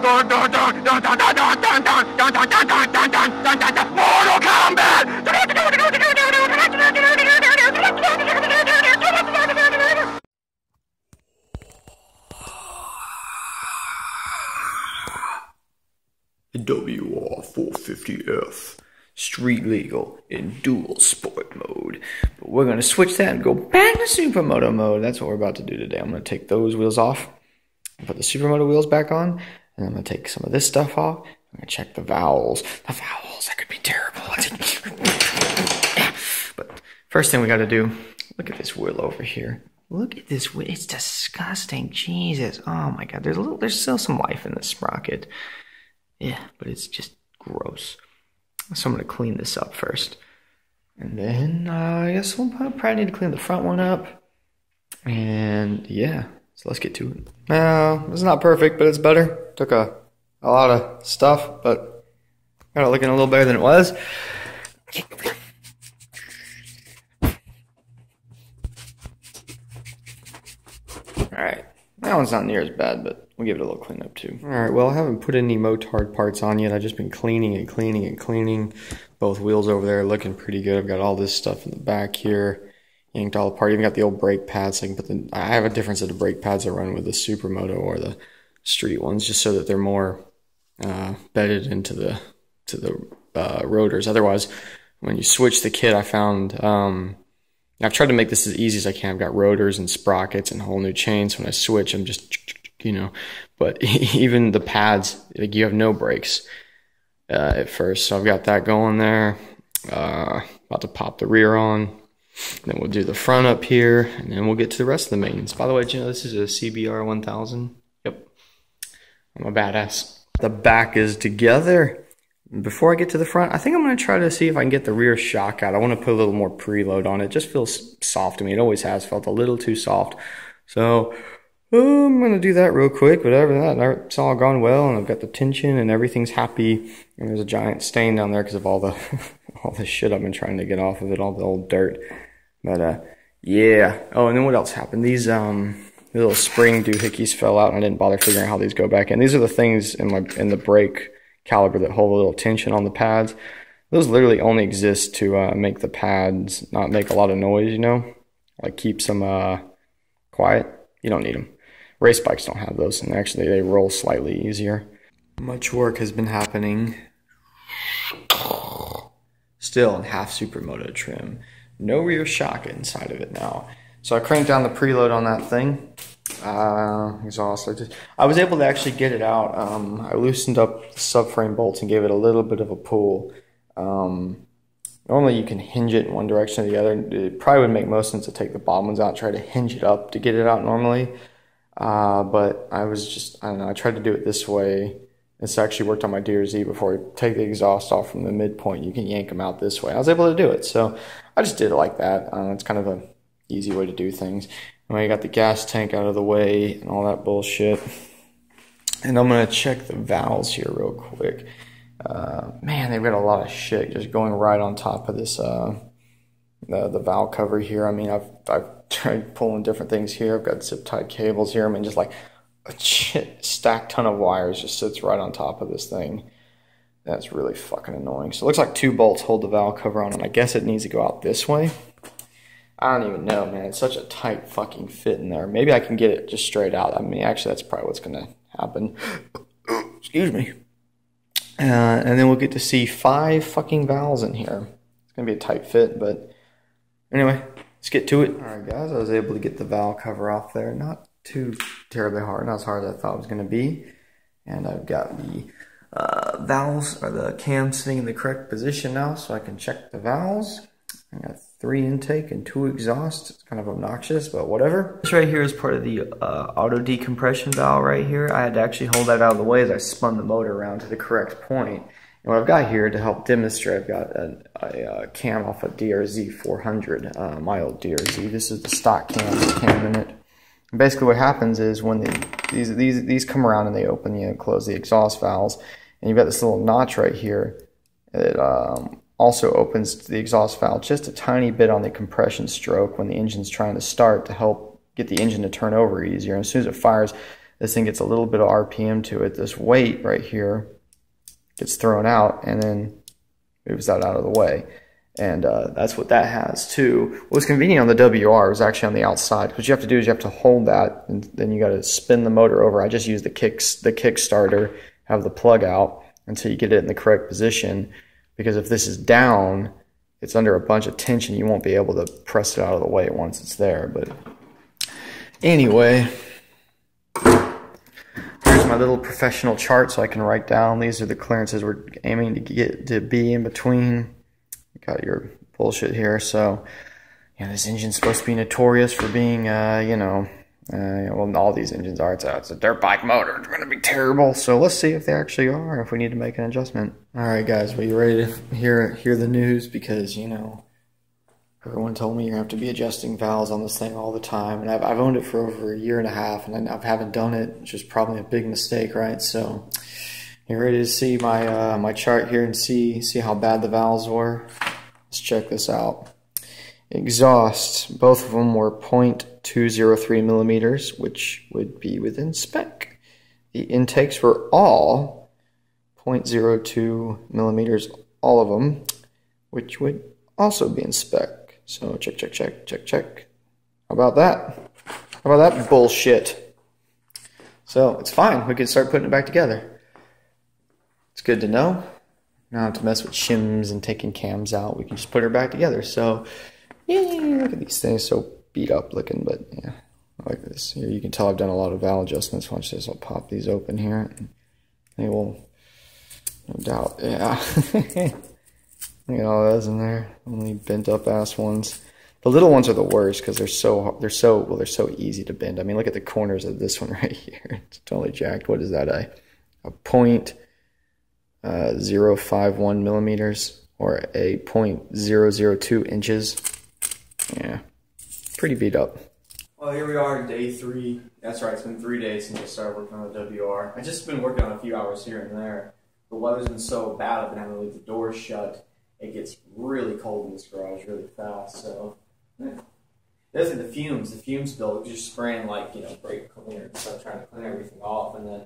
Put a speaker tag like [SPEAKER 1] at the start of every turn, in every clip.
[SPEAKER 1] Mortal Kombat! WR450F, street legal in dual sport mode. But we're going to switch that and go back to supermoto mode. That's what we're about to do today. I'm going to take those wheels off, put the supermoto wheels back on, and I'm going to take some of this stuff off. I'm going to check the valves. The valves, that could be terrible. But first thing we got to do, look at this wheel over here. Look at this wheel. It's disgusting. Jesus. Oh my God. There's still some life in this sprocket. Yeah, but it's just gross. So I'm going to clean this up first. And then I guess we'll probably need to clean the front one up. And yeah, so let's get to it. Now, it's not perfect, but it's better. Took a lot of stuff, but got it looking a little better than it was. Alright, that one's not near as bad, but we'll give it a little cleanup too. Alright, well I haven't put any motard parts on yet. I've just been cleaning and cleaning and cleaning. Both wheels over there looking pretty good. I've got all this stuff in the back here. Yanked all apart. Even got the old brake pads. So I can put I have a different set of brake pads I run with the Supermoto or the street ones, just so that they're more bedded into the rotors. Otherwise, when you switch the kit, I found I've tried to make this as easy as I can. I've got rotors and sprockets and whole new chains. When I switch, I'm just, you know, but even the pads, like, you have no brakes at first. So I've got that going there. About to pop the rear on. Then we'll do the front up here, and then we'll get to the rest of the maintenance. By the way, you know, this is a CBR 1000. Yep, I'm a badass. The back is together. Before I get to the front, I think I'm going to try to see if I can get the rear shock out. I want to put a little more preload on it. It just feels soft to me. It always has felt a little too soft. So I'm going to do that real quick. Whatever that, it's all gone well, and I've got the tension and everything's happy. And there's a giant stain down there because of all the all the shit I've been trying to get off of it, all the old dirt. But yeah. Oh, and then what else happened? These little spring doohickeys fell out, and I didn't bother figuring out how these go back in. These are the things in the brake caliper that hold a little tension on the pads. Those literally only exist to make the pads not make a lot of noise, you know, like keeps them quiet. You don't need them. Race bikes don't have those, and actually they roll slightly easier. Much work has been happening. Still in half supermoto trim. No rear shock inside of it now. So I cranked down the preload on that thing. Exhaust. I was able to actually get it out. I loosened up the subframe bolts and gave it a little bit of a pull. Normally you can hinge it in one direction or the other. It probably would make most sense to take the bottom ones out and try to hinge it up to get it out normally. But I don't know, I tried to do it this way. This actually worked on my DRZ before. You take the exhaust off from the midpoint, you can yank them out this way. I was able to do it, so I just did it like that. It's kind of an easy way to do things. I got the gas tank out of the way and all that bullshit. And I'm going to check the valves here real quick. Man, they've got a lot of shit just going right on top of this, the valve cover here. I mean, I've tried pulling different things here. I've got zip-tied cables here. I mean, just like a stacked ton of wires just sits right on top of this thing. That's really fucking annoying. So it looks like 2 bolts hold the valve cover on, and I guess it needs to go out this way. I don't even know, man. It's such a tight fucking fit in there. Maybe I can get it just straight out. I mean, actually, that's probably what's going to happen. Excuse me. And then we'll get to see 5 fucking valves in here. It's going to be a tight fit, but anyway, let's get to it. All right, guys, I was able to get the valve cover off there. Not too terribly hard. Not as hard as I thought it was going to be. And I've got the valves, or the cam, sitting in the correct position now, so I can check the valves. I got 3 intake and 2 exhaust. It's kind of obnoxious, but whatever. This right here is part of the auto decompression valve right here. I had to actually hold that out of the way as I spun the motor around to the correct point. And what I've got here to help demonstrate, I've got a cam off a DRZ 400, my old DRZ. This is the stock cam in it. And basically what happens is when these come around and they open, you know, close the exhaust valves, and you've got this little notch right here. It also opens the exhaust valve just a tiny bit on the compression stroke when the engine's trying to start to help get the engine to turn over easier. And as soon as it fires, this thing gets a little bit of RPM to it. This weight right here gets thrown out and then moves that out of the way. And that's what that has too. What's convenient on the WR was actually on the outside. What you have to do is you have to hold that, and then you got to spin the motor over. I just use the Kickstarter, have the plug out until you get it in the correct position. Because if this is down, it's under a bunch of tension. You won't be able to press it out of the way once it's there. But anyway, here's my little professional chart so I can write down. These are the clearances we're aiming to get to be in between. Got your bullshit here. So, yeah, this engine's supposed to be notorious for being, well, all these engines are. It's a dirt bike motor. It's going to be terrible. So let's see if they actually are, if we need to make an adjustment. All right, guys, well, you ready to hear the news? Because, everyone told me you have to be adjusting valves on this thing all the time. And I've owned it for over a year and a half, and I haven't done it, which is probably a big mistake, right? So, you ready to see my my chart here and see how bad the valves were? Let's check this out. Exhaust, both of them were 0.203 millimeters, which would be within spec. The intakes were all 0.02 millimeters, all of them, which would also be in spec. So check. How about that? How about that bullshit? So it's fine. We can start putting it back together. It's good to know. Not have to mess with shims and taking cams out. We can just put her back together. So, yeah, look at these things. So beat up looking, but yeah, I like this. Here you can tell I've done a lot of valve adjustments. Watch this. I'll pop these open here. And they will, no doubt, yeah. Look at all those in there. Only bent up ass ones. The little ones are the worst because they're so easy to bend. I mean, look at the corners of this one right here. It's totally jacked. What is that? A 0.051 millimeters or a 0.002 inches. Yeah, pretty beat up. Well, here we are, day 3. That's right, it's been 3 days since I started working on the WR. I just been working on a few hours here and there. The weather's been so bad, I've been having to leave the doors shut. It gets really cold in this garage really fast, so. Yeah. Those are the fumes build. You're just spraying like, brake cleaner and stuff, trying to clean everything off, and then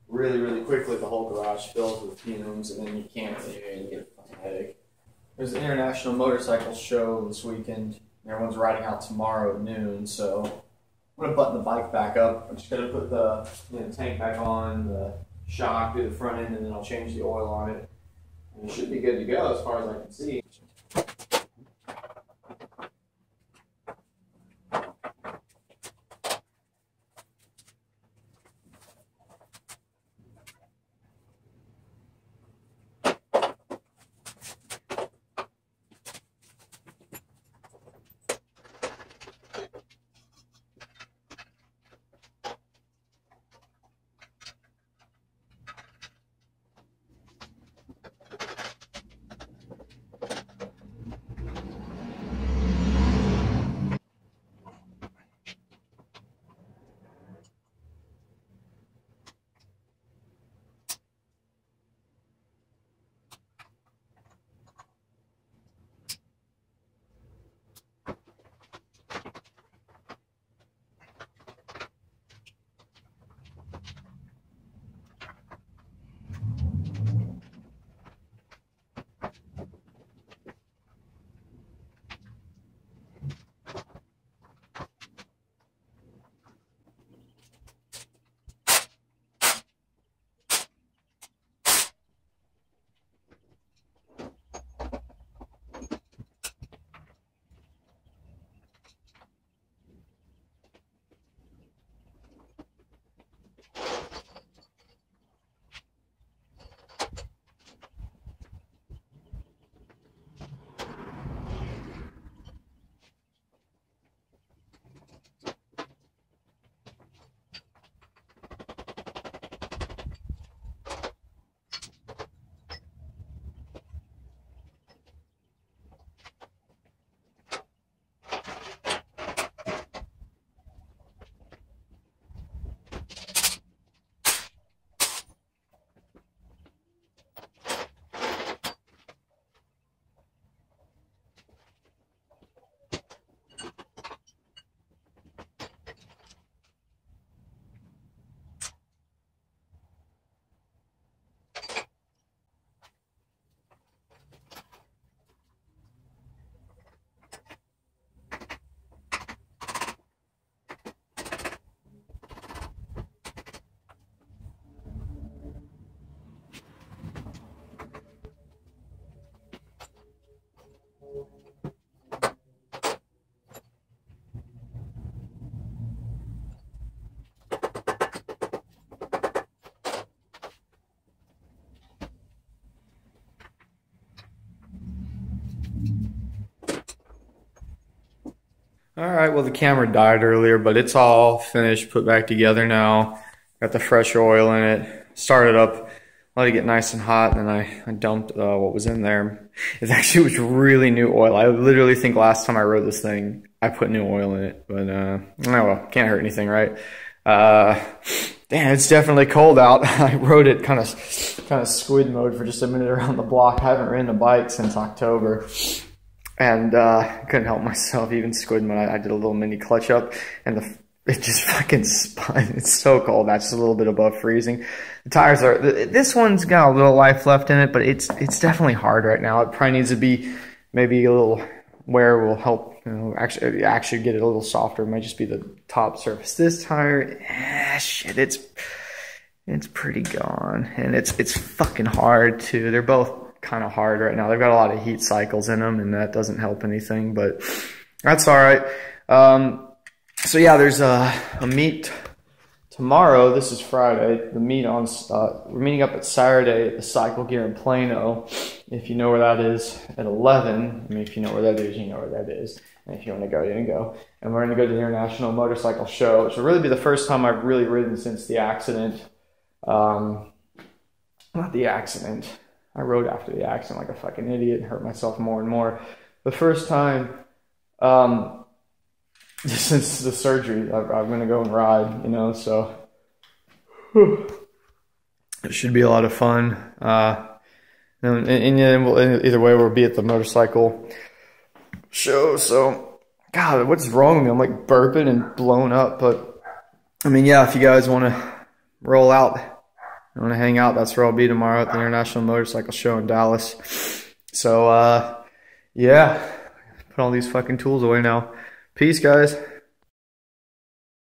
[SPEAKER 1] really quickly the whole garage fills with fumes, and then you can't leave it and you get a fucking headache. There's an international motorcycle show this weekend. Everyone's riding out tomorrow at noon, so I'm gonna button the bike back up. I'm just gonna put the tank back on, the shock, do the front end, and then I'll change the oil on it. And it should be good to go as far as I can see. Alright, well the camera died earlier, but it's all finished, put back together now. Got the fresh oil in it. Started up, let it get nice and hot, and then I dumped what was in there. It actually was really new oil. I literally think last time I rode this thing, I put new oil in it. But, oh well, can't hurt anything, right? Damn, it's definitely cold out. I rode it kind of squid mode for just a minute around the block. I haven't ridden a bike since October. And couldn't help myself, even squid mode. I did a little mini clutch up, and it just fucking spun. It's so cold. That's just a little bit above freezing. The tires are, this one's got a little life left in it, but it's definitely hard right now. It probably needs to be maybe a little wear will help, you know, actually get it a little softer. It might just be the top surface. This tire, shit, it's pretty gone, and it's fucking hard too. They're both kind of hard right now. They've got a lot of heat cycles in them, and that doesn't help anything, but that's all right. So yeah, there's a meet tomorrow. This is Friday. The meet on we're meeting up at Saturday at the Cycle Gear in Plano. If you know where that is, at 11. I mean, if you know where that is, you know where that is. And if you want to go, you can go. And we're going to go to the International Motorcycle Show, which will really be the first time I've really ridden since the accident. Not the accident. I rode after the accident like a fucking idiot and hurt myself more and more. The first time, since the surgery, I'm going to go and ride, you know, so it should be a lot of fun. And either way, we'll be at the motorcycle show. So, God, what's wrong with me? I'm like burping and blown up. But, I mean, yeah, if you guys want to roll out, you want to hang out, that's where I'll be tomorrow at the International Motorcycle Show in Dallas. So, yeah, put all these fucking tools away now. Peace, guys.